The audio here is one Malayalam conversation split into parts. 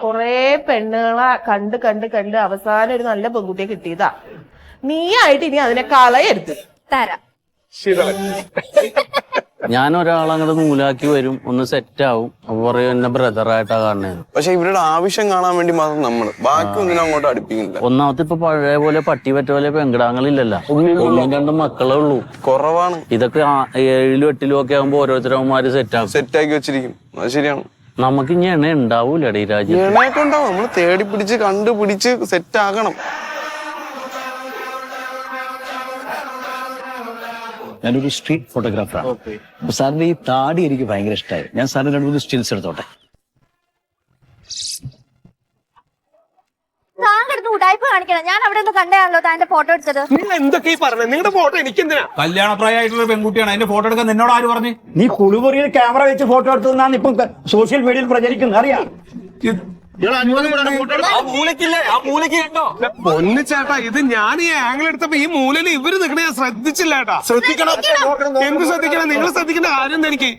കൊറേ പെണ്ണുകളെ കണ്ട് കണ്ട് കണ്ട് അവസാനം ഒരു നല്ല പെൺകുട്ടിയെ കിട്ടിയതാ. നീയായിട്ട് ഇനി അതിനെ കളയരുത്. തരാം. ഞാൻ ഒരാളങ്ങോട്ട് നൂലാക്കി വരും, ഒന്ന് സെറ്റ് ആവും, അപ്പൊ പറയും എന്നെ ബ്രദറായിട്ടാ കാണുന്നത്. പക്ഷെ ഇവരുടെ ആവശ്യം കാണാൻ വേണ്ടി മാത്രം നമ്മള് ബാക്കി ഒന്നിനും അങ്ങോട്ട് അടുപ്പിക്കുന്നില്ല. ഒന്നാമത്തെ ഇപ്പൊ പഴയ പോലെ പട്ടി പറ്റ പോലെ പെങ്കിടാങ്ങളില്ലല്ലോ. ഒന്നും രണ്ടും മക്കളേ ഉള്ളൂ, കുറവാണ്. ഇതൊക്കെ 7 8 ഒക്കെ ആകുമ്പോ ഓരോരുത്തരവന്മാര് സെറ്റാക്കി വെച്ചിരിക്കും. അത് ശരിയാണ്. നമുക്ക് ഇനി എണ്ണ ഉണ്ടാവൂലേ ഈ രാജ്യത്ത്? എണ്ണയൊക്കെ ഉണ്ടാവും. നമ്മള് തേടി പിടിച്ച് കണ്ടുപിടിച്ച് സെറ്റ് ആക്കണം. ഞാനൊരു സ്ട്രീറ്റ് ഫോട്ടോഗ്രാഫറാണ്. അപ്പൊ സാറിന്റെ ഈ താടി എനിക്ക് ഭയങ്കര ഇഷ്ടമായി. ഞാൻ സാറിന് 2 3 സ്റ്റിൽസ് എടുത്തോട്ടെ. ഉടായ്പ കാണിക്കണം. ഞാൻ അവിടെ ഒന്ന് കണ്ടാണല്ലോ താന്റെ ഫോട്ടോ എടുത്തത്. നിങ്ങൾ എന്തൊക്കെ പറഞ്ഞത്? നിങ്ങളുടെ ഫോട്ടോ എനിക്ക് എന്തിനാ? കല്യാണപ്രായമായിട്ടുള്ള പെൺകുട്ടിയാണ്, അതിന്റെ ഫോട്ടോ എടുക്കാൻ നിന്നോട് ആര് പറഞ്ഞു? നീ കുളിമുറിയിൽ ക്യാമറ വെച്ച് ഫോട്ടോ എടുത്തതെന്നാണ് ഇപ്പം സോഷ്യൽ മീഡിയയിൽ പ്രചരിക്കുന്നത്, അറിയാം? പൊന്നു ചേട്ടാ, ഇത് ഞാൻ ഈ ആംഗിൾ എടുത്തപ്പോ ഈ മൂലയിൽ ഇവര് നിൽക്കണേ ഞാൻ ശ്രദ്ധിച്ചില്ല ചേട്ടാ. ശ്രദ്ധിക്കണം. എന്ത് ശ്രദ്ധിക്കണം? നിങ്ങൾ ശ്രദ്ധിക്കേണ്ട കാര്യം എന്താ? എനിക്ക്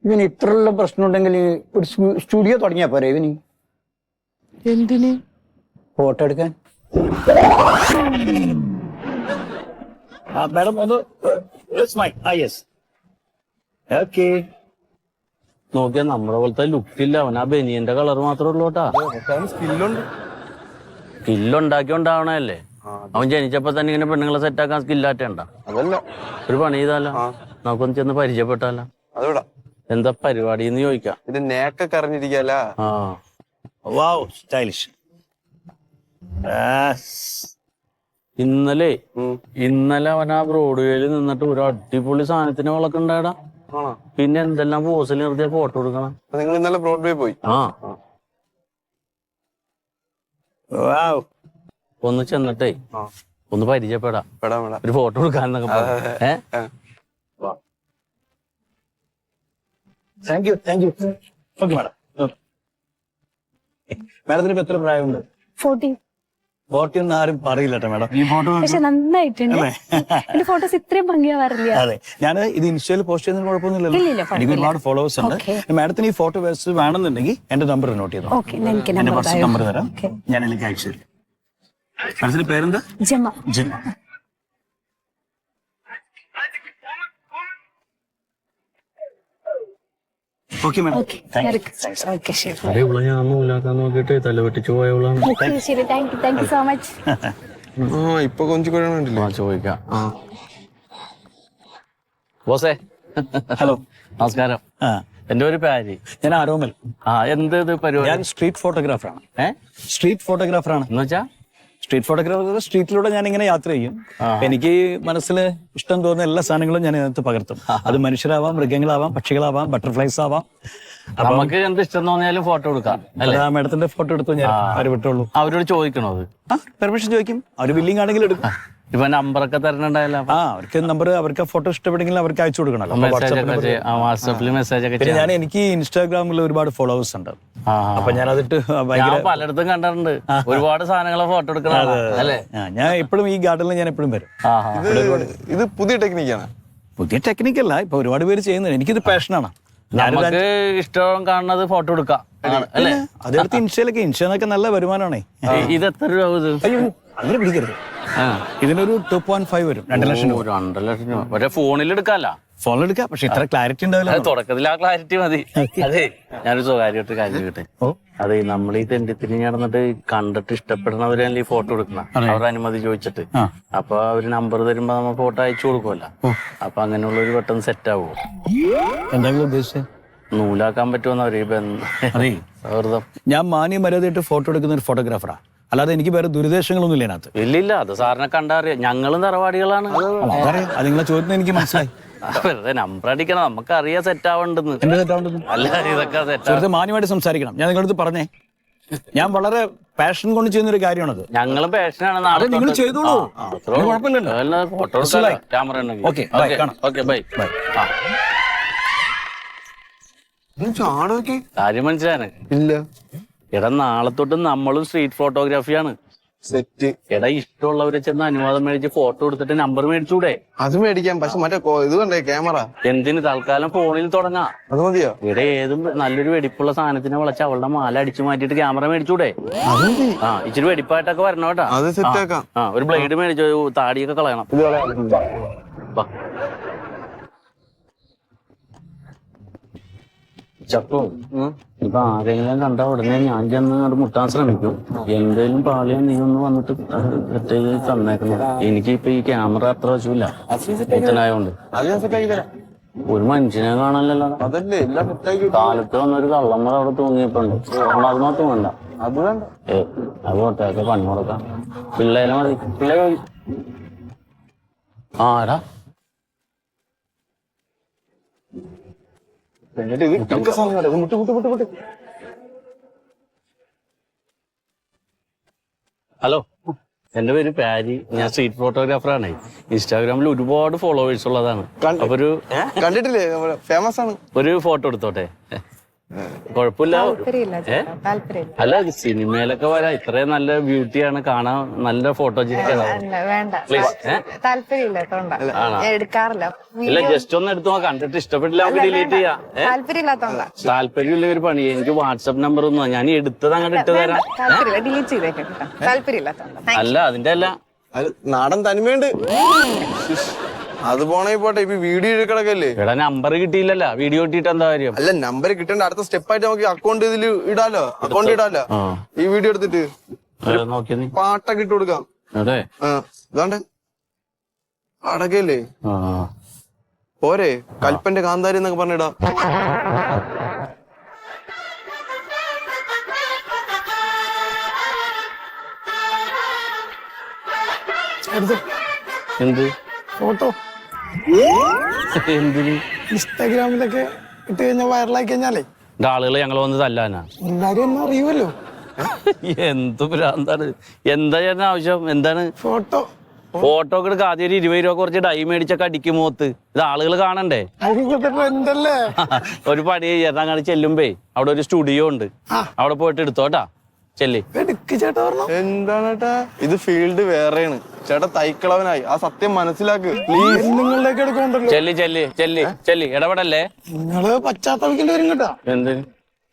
ഇവന് ഇത്രയുള്ള പ്രശ്നം ഉണ്ടെങ്കിൽ ഒരു സ്റ്റുഡിയോ തുടങ്ങിയാ പോരെ ഇവന്? എന്തിന്? ഫോട്ടോ എടുക്കാൻ. മാഡം ഒന്ന് ഓക്കെ. നോക്കിയാ നമ്മളെ പോലത്തെ ലുക്കില്ല, അവൻ ആ ബനിയന്റെ കളർ മാത്രമേ ഉള്ളൂ കേട്ടാ. സ്കില്ലുണ്ടാക്കിയോണ്ടാവണല്ലേ. അവൻ ജനിച്ചപ്പോ തന്നെ ഇങ്ങനെ പെണ്ണുങ്ങളെ സെറ്റാക്കാൻ സ്കില്ലാറ്റണ്ട. അതല്ല, ഒരു പണി ചെയ്താലോ, നമുക്കൊന്ന് ചെന്ന് പരിചയപ്പെട്ടാലോ? അതോടാ. എന്താ പരിപാടി എന്ന് ചോദിക്കാം. ഇത് നേക്കൊക്കെ അറിഞ്ഞിരിക്കല. ആ വാവ്, സ്റ്റൈലിഷ്. ഇന്നലെ അവൻ ആ ബ്രോഡ്വേയിൽ നിന്നിട്ട് ഒരു അടിപൊളി സാധനത്തിന് വളക്കുണ്ടായടാ. പിന്നെ എന്തെല്ലാം പോസിൽ നിർത്തിയ ഫോട്ടോ എടുക്കണം. നിങ്ങൾ ഇന്നലെ ബ്രോഡ്വേ പോയി? ഒന്ന് ചെന്നിട്ടേ ഒന്ന് പരിചയപ്പെടാം, ഒരു ഫോട്ടോ എടുക്കാന്നൊക്കെ. Thank you. Okay madam. മാഡത്തിന് ഇപ്പൊ എത്ര പ്രായമുണ്ട്? 40. 40 ഒന്നും ആരും പറയില്ല കേട്ടോ മാഡം. ഈ ഫോട്ടോ പക്ഷെ നന്നായിട്ടുണ്ട്. എന്റെ ഫോട്ടോസ് ഇത്രയും ഭംഗിയാവാറില്ല. അതെ, ഞാൻ ഇത് ഇൻസ്റ്റയിൽ പോസ്റ്റ് ചെയ്യുന്നതിന് കുഴപ്പമൊന്നുമില്ലല്ലോ. എനിക്ക് ഒരുപാട് ഫോളോവേഴ്സ് ഉണ്ട്. മാഡത്തിന് ഈ ഫോട്ടോ വേണമെന്നുണ്ടെങ്കിൽ എന്റെ നമ്പർ നോട്ട് ചെയ്തോ. എന്റെ വാട്സ്ആപ്പ് നമ്പർ തരാം, ഞാൻ എനിക്ക് അയച്ചു തരും. മനസ്സിന്റെ പേരെന്താ? ജമ. Okay madam. ഞാൻ നൂലാക്കാൻ നോക്കിട്ട് തല വെട്ടിച്ചു പോയവളാണ്. ഇപ്പൊ കൊഞ്ചിക്കൊഴണ്ടില്ല. ചോദിക്കാം. ബോസേ, ഹലോ, നമസ്കാരം. എന്റെ ഒരു പേര്, ഞാൻ ആരോമൽ. എന്ത് പരിപാടി? ഞാൻ സ്ട്രീറ്റ് ഫോട്ടോഗ്രാഫറാണ്. സ്ട്രീറ്റ് ഫോട്ടോഗ്രാഫറാണ് എന്ന് വെച്ചാ? Street photographer. സ്ട്രീറ്റിലൂടെ ഞാൻ ഇങ്ങനെ യാത്ര ചെയ്യും. എനിക്ക് മനസ്സിൽ ഇഷ്ടം തോന്നുന്ന എല്ലാ സാധനങ്ങളും ഞാൻ ഇതിനകത്ത് പകർത്തും. അത് മനുഷ്യരാവാം, മൃഗങ്ങളാവാം, പക്ഷികളാവാം, ബട്ടർഫ്ലൈസ് ആവാം. നമുക്ക് എന്ത് ഇഷ്ടം തോന്നിയാലും ഫോട്ടോ എടുക്കാം. മാഡത്തിന്റെ ഫോട്ടോ എടുത്തു ഞാൻ അവര് വിട്ടുള്ളൂ. അവരോട് ചോദിക്കണോ? അത് പെർമിഷൻ ചോദിക്കും. അവര് ബില്ലിംഗ് ആണെങ്കിൽ എടുക്കും. ഇപ്പൊ നമ്പറൊക്കെ തരണണ്ടായല്ലോ. അവർക്ക് നമ്പർ, അവർക്ക് ഫോട്ടോ ഇഷ്ടപ്പെടുമെങ്കിൽ അവർക്ക് അയച്ചു കൊടുക്കണല്ലോ. വാട്സാപ്പിൽ മെസ്സേജ് ഒക്കെ. ഞാൻ എനിക്ക് ഇൻസ്റ്റാഗ്രാമിൽ ഒരുപാട് ഫോളോവേഴ്സ് ഉണ്ട്. അപ്പൊ ഞാൻ അതിട്ട് പലയിടത്തും കണ്ടിട്ടുണ്ട്. ഒരുപാട് സാധനങ്ങളെ ഫോട്ടോ എടുക്കണം അല്ലേ? ഞാൻ എപ്പോഴും ഈ ഗാർഡനിൽ ഞാൻ എപ്പോഴും വരും. ഇത് പുതിയ ടെക്നിക്കാണ്. പുതിയ ടെക്നിക്കല്ല, ഇപ്പൊ ഒരുപാട് പേര് ചെയ്യുന്നത്. എനിക്കിത് പാഷനാണ്. നമുക്ക് ഇഷ്ടം കാണുന്നത് ഫോട്ടോ എടുക്കാം അല്ലേ? അതെടുത്ത് ഇൻസ്റ്റയിലൊക്കെ നല്ല വരുമാനമാണേ. ഇത് എത്ര രൂപ? അയ്യോ, അങ്ങനെ പിടിക്കരുത്. ഇതിനൊരു 2.5 വരും. 2 ലക്ഷം രൂപ. 2 ലക്ഷം രൂപ. പക്ഷെ ഫോണിൽ എടുക്കാല്ല. ഫോണിൽ എടുക്കാം, പക്ഷെ ഇത്ര ക്ലാരിറ്റി ഉണ്ടാവില്ല. തുടക്കത്തിൽ ആ ക്ലാരിറ്റി മതി. അതെ, ഞാനൊരു സ്വകാര്യമായിട്ട് കാര്യം കേട്ടെ. അതെ, നമ്മൾ ഈ തെണ്ടിത്തിരി നടന്നിട്ട് കണ്ടിട്ട് ഇഷ്ടപ്പെടുന്നവരല്ലേ ഈ ഫോട്ടോ എടുക്കണം, അവരുടെ അനുമതി ചോദിച്ചിട്ട്. അപ്പൊ അവര് നമ്പർ തരുമ്പോ നമ്മൾ ഫോട്ടോ അയച്ചു കൊടുക്കുമല്ലോ. അപ്പൊ അങ്ങനെയുള്ള ഒരു പെട്ടെന്ന് സെറ്റ് ആവുമോ? എന്തെങ്കിലും ഉദ്ദേശിച്ചത് നൂലാക്കാൻ പറ്റുമെന്ന് അവര് സൗഹൃദം. ഞാൻ മാന്യ മര്യാദയായിട്ട് ഫോട്ടോ എടുക്കുന്ന ഒരു ഫോട്ടോഗ്രാഫറാ. അല്ലാതെ എനിക്ക് വേറെ ദുരുദ്ദേശങ്ങളൊന്നും ഇല്ല അതിനകത്ത്. ഇല്ലില്ല, അത് സാറിനെ കണ്ടറിയാം. ഞങ്ങളും തറവാടികളാണ്. അത് നിങ്ങളെ ചോദ്യത്തിന് എനിക്ക് മനസ്സിലായി. വെറുതെ നമ്പർ അടിക്കണം, നമുക്കറിയാം സെറ്റ് ആവണ്ടെന്ന്. അല്ല, ഇതൊക്കെ സെറ്റ്. മാന്യമായിട്ട് സംസാരിക്കണം. ഞാൻ നിങ്ങളടുത്ത് പറഞ്ഞേ, ഞാൻ വളരെ പാഷൻ കൊണ്ട് ചെയ്യുന്ന ഒരു കാര്യമാണത്. ഞങ്ങളും പാഷനാണ്. നിങ്ങൾ ചെയ്തോളൂ, കുഴപ്പമില്ലല്ലോ. ഫോട്ടോ ക്യാമറ ഉണ്ടെങ്കിൽ. Okay, bye. ചാടൊക്കെ കാര്യം മനസ്സിലാണ്? ഇല്ല. എടാ, നാളെ തൊട്ട് നമ്മളും സ്ട്രീറ്റ് ഫോട്ടോഗ്രാഫിയാണ്. സെറ്റ്. എടാ ഇഷ്ടമുള്ളവരെ ചെന്ന് അനുവാദം മേടിച്ച് ഫോട്ടോ എടുത്തിട്ട് നമ്പർ മേടിച്ചൂടെ? അത് മേടിക്കാം, പക്ഷെ മറ്റേ ഇത് കണ്ടേ ക്യാമറ. എന്തിന് തൽക്കാലം ഫോണിൽ തുടങ്ങാം. അത് മതിയോ? ഇവിടെ ഏതും നല്ലൊരു വെടിപ്പുള്ള സാധനത്തിനെ വിളച്ച് അവളുടെ മാല അടിച്ചു മാറ്റിയിട്ട് ക്യാമറ മേടിച്ചൂടെ? ആ ഇച്ചിരി വെടിപ്പായിട്ടൊക്കെ വരണം കേട്ടാ. അത് സെറ്റ് ആക്കാം. ആ ഒരു ബ്ലേഡ് മേടിച്ചോ, താടിയൊക്കെ കളയണം. ചക്കോ ഇപ്പൊ ആരെങ്കിലും കണ്ട ഉടനെ ഞാൻ ചെന്ന് അങ്ങോട്ട് മുട്ടാൻ ശ്രമിക്കും. എന്തേലും പാളിയോ നീ ഒന്ന് വന്നിട്ട് സെറ്റ് ചെയ്ത് തന്നേക്കണം. എനിക്കിപ്പൊ ഈ ക്യാമറ അത്ര വശമില്ല ഇത്തനായോണ്ട്. അത് ഞാൻ സെറ്റ് ആക്കി തരാം. ഒരു മനുഷ്യനെ കാണാനല്ലോ. അതല്ലേ എല്ലാം സെറ്റ് ആക്കി. കാലത്ത് വന്നൊരു കള്ളമ്മ അവിടെ തൂങ്ങിയപ്പോണ്ട് അത് മാത്രം വേണ്ട. അത് വേണ്ട. അത് പോട്ടൊക്കെ പണി കൊടുക്കാം. പിള്ളേരെ മതി. പിള്ളേർ ആടാ ഹലോ, എന്റെ പേര് പാരി. ഞാൻ സ്ട്രീറ്റ് ഫോട്ടോഗ്രാഫറാണ്. ഇൻസ്റ്റാഗ്രാമിൽ ഒരുപാട് ഫോളോവേഴ്സ് ഉള്ളതാണ്. അപ്പൊ കണ്ടിട്ടില്ലേ, ഫേമസ് ആണ്. ഒരു ഫോട്ടോ എടുത്തോട്ടെ? കുഴപ്പമില്ല. അല്ല സിനിമയിലൊക്കെ വരാം. ഇത്രയും നല്ല ബ്യൂട്ടിയാണ് കാണാൻ, നല്ല ഫോട്ടോ ഇല്ല ജസ്റ്റ് ഒന്ന് എടുത്തു കണ്ടിട്ട് ഇഷ്ടപ്പെട്ടില്ല നമുക്ക് ഡിലീറ്റ് ചെയ്യാം. താല്പര്യമില്ല ഒരു പണി. എനിക്ക് വാട്സപ്പ് നമ്പർ ഒന്നും ഞാൻ എടുത്തത് അങ്ങോട്ട് ഇട്ട് തരാം. അല്ല അതിന്റെ അല്ല, നാടൻ തനിമയുണ്ട്. അത് പോണേ പോട്ടെ. ഇപ്പൊ വീഡിയോ എടുക്കണക്കല്ലേ. എടാ നമ്പർ കിട്ടിയില്ലല്ലോ, വീഡിയോ കിട്ടിയിട്ട് എന്താ കാര്യം? അല്ല നമ്പർ കിട്ടേണ്ട അടുത്ത സ്റ്റെപ്പായിട്ട് നമുക്ക് അക്കൗണ്ട് ഇതിൽ ഇടാലോ. അക്കൗണ്ട് ഇടാലോ. ഈ വീഡിയോ എടുത്തിട്ട് നോക്കിയ നീ പാട്ടൊക്കെ ഇട്ട് കൊടുക്കാം. അതെ ഇതാണ്ട് അടക്കല്ലേ പോരെ. കൽപ്പന്റെ കാന്താരി എന്നൊക്കെ പറഞ്ഞിടാ. എന്ത് ഫോട്ടോ എന്തിന്? ഇൻസ്റ്റാഗ്രാമിലൊക്കെ ഇട്ട് കഴിഞ്ഞാൽ വൈറലായി കഴിഞ്ഞാലേ ആളുകള് ഞങ്ങൾ വന്ന് തല്ലാനാ? എല്ലാരും ഒന്നും അറിയുമല്ലോ. എന്ത് ഭ്രാന്താണ്? എന്താ ചേട്ടൻ ആവശ്യം? എന്താണ്? ഫോട്ടോ ഫോട്ടോ ഒക്കെ എടുക്കുക. ആദ്യം ഒരു 20 രൂപ കുറച്ച് ഡൈ മേടിച്ചൊക്കെ അടിക്കും മുഖത്ത്. ഇത് ആളുകൾ കാണണ്ടേ? ട്രെൻഡല്ലേ. ഒരു പണി ചേട്ടാ, അങ്ങനെ ചെല്ലുമ്പേ അവിടെ ഒരു സ്റ്റുഡിയോ ഉണ്ട്, അവിടെ പോയിട്ട് എടുത്തോട്ടാ. ചെല്ലി ചേട്ടാ പറഞ്ഞു. എന്താണ് ചേട്ടാ ഇത്? ഫീൽഡ് വേറെയാണ് ചേട്ടാ. തൈക്കളവനായി ആ സത്യം മനസ്സിലാക്ക് പ്ലീസ്. നിങ്ങളുടെയൊക്കെ എടുക്കണ്ടല്ലോ. ചെല്ലി ചെല്ലി ചെല്ലി ചെല്ലി ഇടപെടല്ലേ. നിങ്ങള് പശ്ചാത്തലക്കേണ്ടി വരും കേട്ടാ. എന്ത്?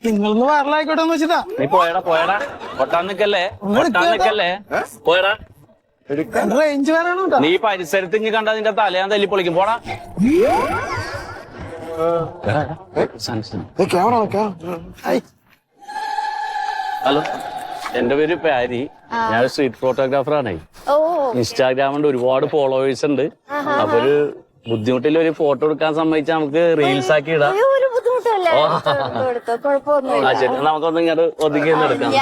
നിങ്ങളൊന്ന് വൈറലായിക്കോട്ടെ എന്ന് വെച്ചിട്ടാ. നീ പോയടാ പോയടാ. പൊട്ടാൻ നിക്കല്ലേ, പൊട്ടാൻ നിക്കല്ലേ. പോയടാ. റേഞ്ച് വേണം. നീ പരിസരത്ത് ഇങ്ങ് കണ്ടാ നിന്റെ തല ഞാൻ തല്ലി പൊളിക്കും. പോടാ. ഹലോ, എന്റെ പേര് പാരി. ഞാൻ സ്ട്രീറ്റ് ഫോട്ടോഗ്രാഫറാണേ. ഇൻസ്റ്റാഗ്രാമിൽ ഒരുപാട് ഫോളോവേഴ്സ് ഉണ്ട്. അപ്പൊ ഒരു ബുദ്ധിമുട്ടില്ല ഒരു ഫോട്ടോ എടുക്കാൻ സമ്മതിച്ചാൽ നമുക്ക് റീൽസ് ആക്കി ഇടാം. നമുക്കൊന്നും ഇങ്ങോട്ട് ഒതുക്കി എടുക്കാം.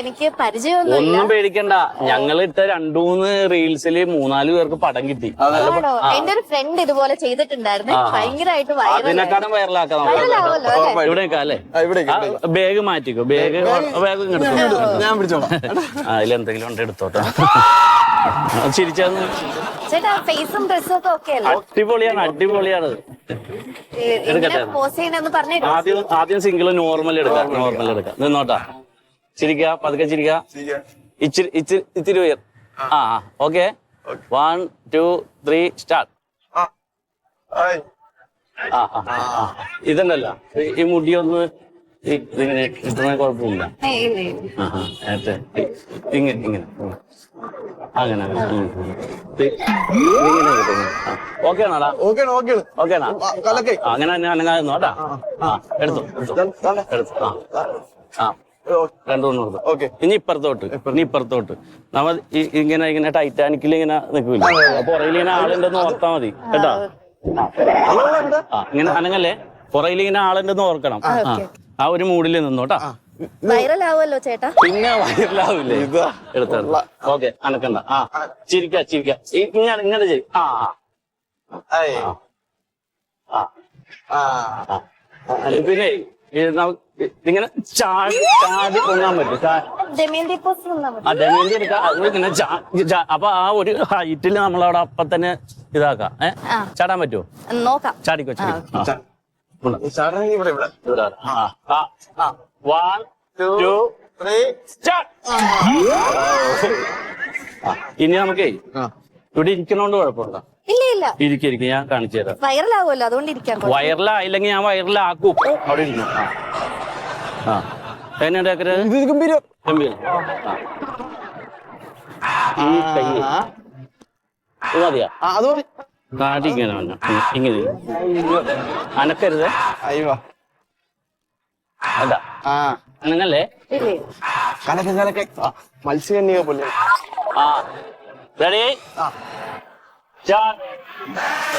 എനിക്ക് പരിചയമൊന്നും ഒന്നും പേടിക്കണ്ട. ഞങ്ങൾ ഇട്ട 2-3 റീൽസില് 4-5 പേർക്ക് പടം കിട്ടി. എന്റെ ഒരു ഫ്രണ്ട് ഇതുപോലെ ചെയ്തിട്ടുണ്ടായിരുന്നു. ഭയങ്കരമായിട്ട് അതിനെക്കാളും വൈറലാക്കാം. ഇവിടെ അല്ലേ? ബാഗ് മാറ്റിക്കോ. ബാഗ് ഇങ്ങോട്ട് ഞാൻ പിടിച്ചോളാം. അതിലെന്തെങ്കിലും ഉണ്ട് എടുത്തോട്ടെ. ചിരിച്ചാന്ന്. ചേട്ടാ ഫേസും ഡ്രസ്സും ഒക്കെ ഓക്കെ അല്ലേ? അടിപൊളിയാണ്, അടിപൊളിയാണ്. ആദ്യം സിംഗിൾ നോർമൽ എടുക്കാം. നിന്നോട്ടാ. ചിരിക്ക, പതുക്കെ ചിരിക്ക. ഇച്ചിരി ഉയർ. ഓക്കെ. 1 2 3 സ്റ്റാർട്ട്. ഇതല്ലല്ലോ ഈ മുടിയൊന്ന് ഇങ്ങനെ കിട്ടുന്ന കുഴപ്പമില്ല. ഇങ്ങനെ ഇങ്ങനെ അങ്ങനെ ഓക്കെ ആണോടാ? ഓക്കെ ആണോ? അങ്ങനെ തന്നെ അനങ്ങാതെന്നോട്ടാ. എടുത്തു രണ്ടുമൂന്ന് കൊടുത്തു. ഓക്കെ. ഇനി ഇപ്പുറത്തോട്ട് നമ്മ ഇങ്ങനെ ഇങ്ങനെ ടൈറ്റാനിക്കിൽ ഇങ്ങനെ നിൽക്കില്ല. പുറയിൽ ഇങ്ങനെ ആളുണ്ടെന്ന് ഓർത്താ മതി കേട്ടാ. ഇങ്ങനെ അനങ്ങല്ലേ. പുറയിൽ ഇങ്ങനെ ആളുണ്ടെന്ന് ഓർക്കണം. ആ ഒരു മൂഡിൽ നിന്നോട്ടാ. വൈറലാവുമല്ലോ ചേട്ടാ. പിന്നെ വൈറലാവൂലേ? എടുത്ത ഓക്കെ. അനക്കണ്ട. ചിരിക്ക. ഇങ്ങനെ ചെയ്യും. പിന്നെ ഇങ്ങനെ ചാടി പൊങ്ങാൻ പറ്റും. ദമയന്തി എടുക്കാം. ഇങ്ങനെ അപ്പൊ ആ ഒരു ഹൈറ്റിൽ നമ്മളവിടെ അപ്പൊ തന്നെ ഇതാക്കാം. ചാടാൻ പറ്റുമോ? നോക്കാം. ചാടിക്കോ. 1 2 ഇനി നമുക്കേ ഇവിടെ ഇരിക്കണോണ്ട് കുഴപ്പമുണ്ടോ? ഇല്ല ഇല്ല, ഇരിക്കും, ഞാൻ കാണിച്ചു തരാം. വൈറലാവുമല്ലോ, അതുകൊണ്ട് ഇരിക്കാൻ. വൈറലായില്ലെങ്കിൽ ഞാൻ വൈറലാക്കും. അവിടെ ഇരിക്കും. ആ എന്നുണ്ടാക്കരുത്. ഗംഭീരം. ഈ കൈ ഇത് മതിയാ? അത് മതി. കാട്ടിങ്ങനെ ഇങ്ങനെ അനക്കരുത്. അയ്യോ അതാ അനങ്ങല്ലേ? കലക്കെ കലക്കെ മത്സ്യകന്യക പോലെ. ആ റെഡി,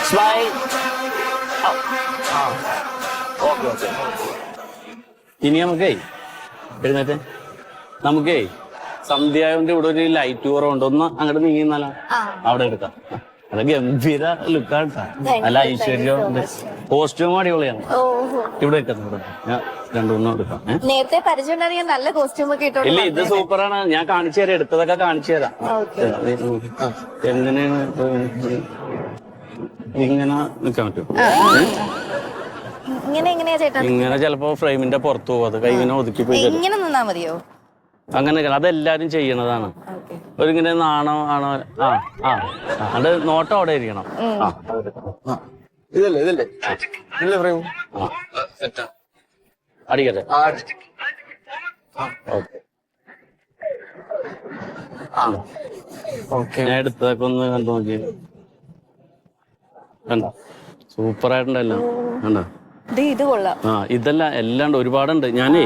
സ്മൈൽ. Okay okay. ഇനി നമുക്കേ എഴുന്നേറ്റ് നമുക്കേ സന്ധ്യായോണ്ട് ഇവിടെ ഒരു ലൈറ്റ് കുറവുണ്ട്, ഒന്ന് അങ്ങോട്ട് നീങ്ങുന്നാലോ? അവിടെ എടുക്കാം. അത് ഗംഭീര ലുക്കാണ്, നല്ല ഐശ്വര്യം. കോസ്റ്റ്യൂം അടിപൊളിയാണ്. ഇവിടെ വെക്കുന്നത് ഞാൻ രണ്ടുമൂന്നും എടുക്കാം. നേരത്തെ പരിചയം ഉണ്ടെങ്കിൽ നല്ല കോസ്റ്റ്യൂം ഒക്കെ ഇട്ടോ. ഇല്ല, ഇത് സൂപ്പറാണ്. ഞാൻ കാണിച്ചു തരാം, എടുത്തതൊക്കെ കാണിച്ചു തരാം. എങ്ങനെയാണ് ഇങ്ങനെ നിക്കാൻ പറ്റും? എങ്ങനെയാ ചേട്ടാ? ഇങ്ങനെ ചിലപ്പോ ഫ്രെയിമിന്റെ പുറത്തു പോകും, അത് കൈ ഇങ്ങനെ ഒതുക്കി പോയി ഇങ്ങനെ നിന്നാ മതിയോ? അങ്ങനെ അതെല്ലാരും ചെയ്യണതാണ്. ഒരിങ്ങനെ നാണോ ആണോ? ആ ആ അത് നോട്ടം അവിടെ ഇരിക്കണം. ഇതല്ലേ ഇതല്ലേ ഇല്ലേ ഫ്രെയിം? അടിക്കട്ടെ. ഓക്കെ, ഞാൻ എടുത്തതൊക്കെ ഒന്ന് കണ്ടു നോക്കി. കണ്ടോ, സൂപ്പറായിട്ടുണ്ടല്ലോ. കണ്ടോ? ഇത് കൊള്ളാം. ആ ഇതല്ല, എല്ലാം ഉണ്ട്, ഒരുപാടുണ്ട്. ഞാനേ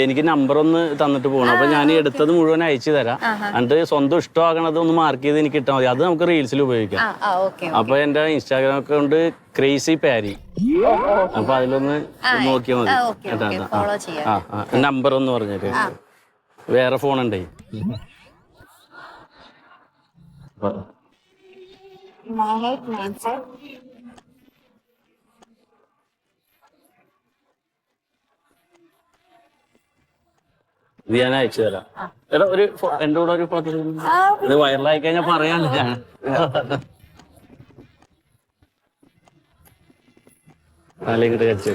എനിക്ക് നമ്പർ ഒന്ന് തന്നിട്ട് പോകണം. അപ്പൊ ഞാൻ എടുത്തത് മുഴുവൻ അയച്ചു തരാം. എന്നിട്ട് സ്വന്തം ഇഷ്ടമാകണത് ഒന്ന് മാർക്ക് ചെയ്ത് എനിക്ക് ഇട്ടാൽ മതി. അത് നമുക്ക് റീൽസിൽ ഉപയോഗിക്കാം. അപ്പൊ എന്റെ ഇൻസ്റ്റാഗ്രാം അക്കൗണ്ട് ക്രേസി പാരി. അപ്പൊ അതിലൊന്ന് നോക്കിയാൽ മതി. നമ്പർ ഒന്ന് പറഞ്ഞേക്ക്. വേറെ ഫോൺ ഉണ്ടേ. ഇത് ഞാൻ അയച്ചു തരാം. എടാ ഒരു എന്റെ കൂടെ ഒരു ഫോട്ടോ. ഇത് വൈറലായി കഴിഞ്ഞാൽ പറയാനില്ല ഞാൻ. ഇങ്ങോട്ട് കച്ചു.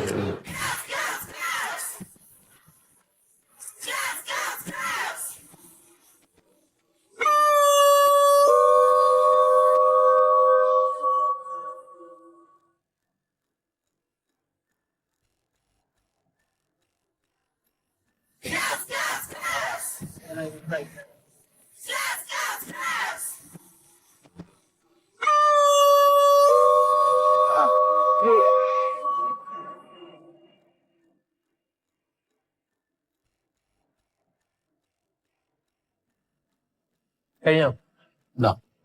കഴിഞ്ഞോ?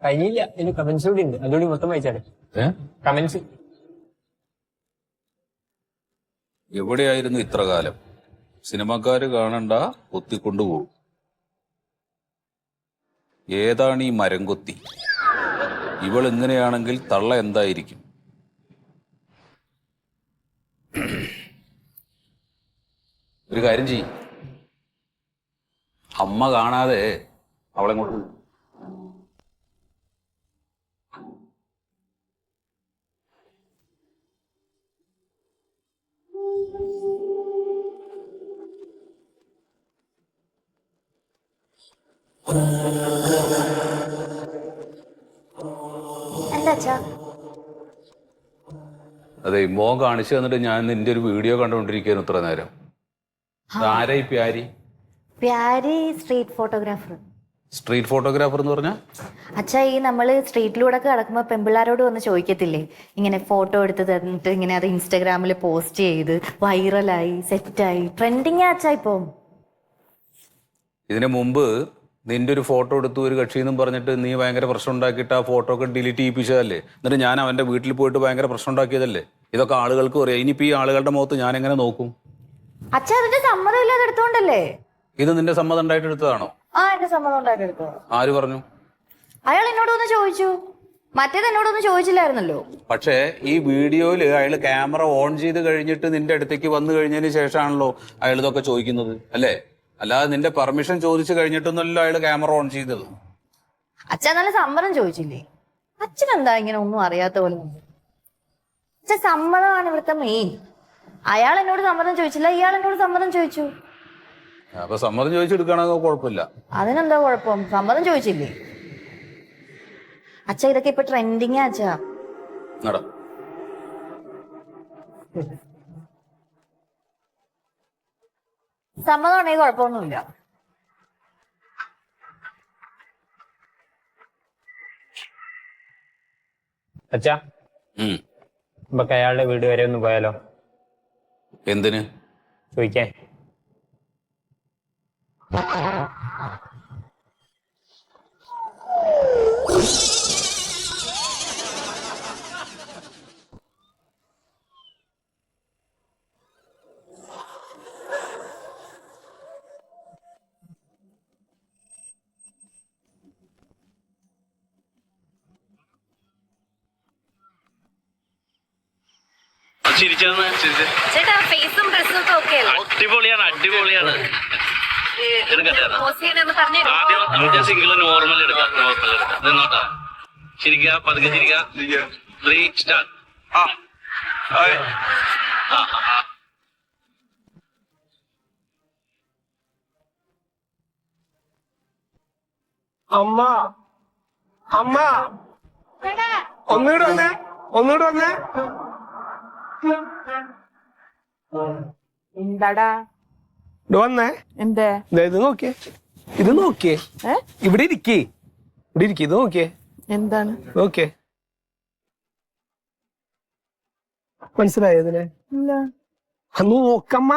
കഴിഞ്ഞില്ല, ഇനി കമന്റ്സ് കൂടി ഉണ്ട്, അതുകൂടി മൊത്തം വായിച്ചാണ്. കമന്റ്സ് എവിടെയായിരുന്നു ഇത്ര കാലം? സിനിമക്കാര് കാണണ്ട, കൊത്തിക്കൊണ്ടുപോകും. ഏതാണ് ഈ മരം കൊത്തി? ഇവൾ ഇങ്ങനെയാണെങ്കിൽ തള്ള എന്തായിരിക്കും? ഒരു കാര്യം ചെയ്യും, അമ്മ കാണാതെ അവളെ കൊണ്ട് അതെ, മോൻ കാണിച്ചു തന്നിട്ട് ഞാൻ നിന്റെ ഒരു വീഡിയോ കണ്ടുകൊണ്ടിരിക്കുന്നു ഇത്ര നേരം. ആരായി പ്യാരി? പ്യാരി സ്ട്രീറ്റ് ഫോട്ടോഗ്രാഫർ. സ്ട്രീറ്റ് ഫോട്ടോഗ്രാഫർ എന്ന് പറഞ്ഞാ? അച്ഛാ, ഈ നമ്മള് സ്ട്രീറ്റിലൂടെ ഒക്കെ നടക്കുമ്പോ പെമ്പിള്ളാരോട് വന്ന് ചോദിക്കത്തില്ലേ, ഇങ്ങനെ ഫോട്ടോ എടുത്ത് തന്നിട്ട് ഇങ്ങനെ അത് ഇൻസ്റ്റാഗ്രാമിൽ പോസ്റ്റ് ചെയ്ത് വൈറലായി സെറ്റായി ട്രെൻഡിങ് അച്ഛാ ഇപ്പൊ. ഇതിനു മുമ്പ് നിന്റെ ഒരു ഫോട്ടോ എടുത്തു ഒരു കക്ഷിന്നും പറഞ്ഞിട്ട് നീ ഭയങ്കര പ്രശ്നം ഉണ്ടാക്കിയിട്ട് ആ ഫോട്ടോ ഒക്കെ ഡിലീറ്റ് ചെയ്യിപ്പിച്ചതല്ലേ? എന്നിട്ട് ഞാൻ അവന്റെ വീട്ടിൽ പോയിട്ട് ഭയങ്കര പ്രശ്നം ഉണ്ടാക്കിയതല്ലേ? ഇതൊക്കെ ആളുകൾക്ക് അറിയാം. ഇനിയിപ്പോ ഈ ആളുകളുടെ മുഖത്ത് ഞാൻ എങ്ങനെ നോക്കും? അച്ഛാ, അതിന്റെ സമ്മതം ഇല്ലാതെ എടുത്തോണ്ടല്ലേ? ഇത് നിന്റെ സമ്മതം ഉണ്ടായിട്ട് എടുത്തതാണോ? ആ, എന്റെ സമ്മതം ഉണ്ടായിട്ട് എടുത്തോ. ആര് പറഞ്ഞു? അയാൾ എന്നോടൊന്ന് ചോദിച്ചു, മറ്റേത് എന്നോടൊന്നും ചോദിച്ചില്ലായിരുന്നല്ലോ. പക്ഷേ ഈ വീഡിയോയില് അയാൾ ക്യാമറ ഓൺ ചെയ്ത് കഴിഞ്ഞിട്ട് നിന്റെ അടുത്തേക്ക് വന്നു കഴിഞ്ഞതിന് ശേഷമാണല്ലോ അയാൾ ഇതൊക്കെ ചോദിക്കുന്നത്, അല്ലേ? അല്ലാതെ നിന്റെ പെർമിഷൻ ചോദിച്ചു കഴിഞ്ഞിട്ടൊന്നുമല്ലോ അയാൾ ക്യാമറ ഓൺ ചെയ്തത്. അച്ഛൻ നല്ല സമ്മതം ചോദിച്ചില്ലേ? അച്ഛനെന്താ ഇങ്ങനെ ഒന്നും അറിയാത്ത പോലെ? അച്ഛൻ സമ്മതമാണ് ഇവിടുത്തെ മെയിൻ. അയാൾ എന്നോട് സമ്മതം ചോദിച്ചില്ല, ഇയാൾ എന്നോട് സമ്മതം ചോദിച്ചു. അപ്പൊ സമ്മതം ചോദിച്ചെടുക്കുകയാണെങ്കിൽ കുഴപ്പമില്ല. അതിനെന്താ കുഴപ്പം? സമ്മതം ചോദിച്ചില്ലേ? അച്ഛ ഇതൊക്കെ ഇപ്പൊ ട്രെൻഡിങ് അച്ഛാ. നട സമ്മതം ഉണ്ടെങ്കിൽ കുഴപ്പമൊന്നുമില്ല. അച്ഛാ നമുക്ക് അയാളുടെ വീട് വരെ ഒന്ന് പോയാലോ? എന്തിന്? ചോദിക്കാൻ. ചേട്ടാ ഫേസും ഡ്രസ്സും ഒക്കെ ഓക്കെ അല്ലേ? അടിപൊളിയാണ്, അടിപൊളിയാണ്. പറഞ്ഞു സിംഗിൾ നോർമൽ എടുക്കാം, നോർമൽ എടുക്കാം. നിന്നോട്ടാ, ചിരിക്കുക, പതുക്കെ ചിരിക്കുക. 3 സ്റ്റാർട്ട്. അമ്മ അമ്മ ഒന്നുകൂടെ വന്നേ, ഒന്നുകൂടെ വന്നേ. എന്താടാ ഇത് വന്നേ. എന്തേ? ഇത് നോക്കിയേ, ഇത് നോക്കിയേ, ഇവിടെ ഇരിക്കേ, ഇവിടെ ഇരിക്കേ, ഇത് നോക്കിയേ. എന്താണ്? നോക്കിയേ, മനസ്സിലായതിനെ? അന്ന് നോക്കമ്മ.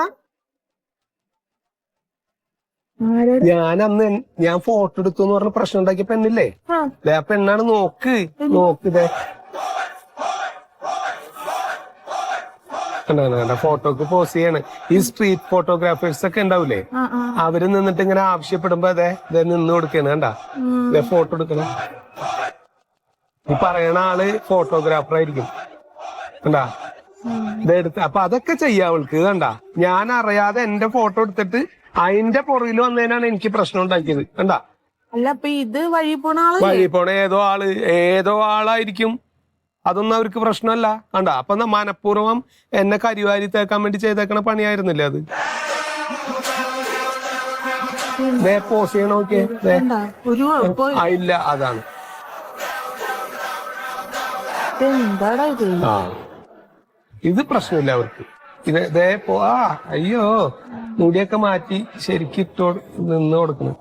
ഞാൻ ഫോട്ടോ എടുത്തു എന്ന് പറഞ്ഞ പ്രശ്നം ഉണ്ടാക്കിയ പെണ്ണില്ലേ, ആ പെണ്ണാണ്. നോക്ക് നോക്കിതേ, ഫോട്ടോക്ക് പോസ് ചെയ്യാണ്. ഈ സ്ട്രീറ്റ് ഫോട്ടോഗ്രാഫേഴ്സ് ഒക്കെ ഉണ്ടാവൂലേ, അവര് നിന്നിട്ട് ഇങ്ങനെ ആവശ്യപ്പെടുമ്പോ അതെ നിന്ന് കൊടുക്കാണ്. കണ്ടാ ഫോട്ടോ എടുക്കണേ. ഈ പറയണ ആള് ഫോട്ടോഗ്രാഫർ ആയിരിക്കും. കണ്ടാ ഇതെടുത്ത്. അപ്പൊ അതൊക്കെ ചെയ്യാം അവൾക്ക്. കണ്ടാ ഞാൻ അറിയാതെ എന്റെ ഫോട്ടോ എടുത്തിട്ട് അതിന്റെ പുറകിൽ വന്നതിനാണ് എനിക്ക് പ്രശ്നം ഉണ്ടാക്കിയത്. കണ്ടാ? അല്ല അപ്പൊ ഇത് വഴി പോണ ആള്, വഴി പോണ ഏതോ ആളായിരിക്കും. അതൊന്നും അവർക്ക് പ്രശ്നമല്ല. കണ്ടാ? അപ്പൊ മനഃപൂർവ്വം എന്നെ കരിവാരി തേക്കാൻ വേണ്ടി ചെയ്തേക്കണ പണിയായിരുന്നില്ലേ അത്? പോസ് ചെയ്യണ നോക്കിയേ. ഇല്ല, അതാണ്. എന്താടാ ഇത്? ഇത് പ്രശ്നമില്ല അവർക്ക്. അയ്യോ മുടിയൊക്കെ മാറ്റി ശരിക്കും നിന്ന് കൊടുക്കണം.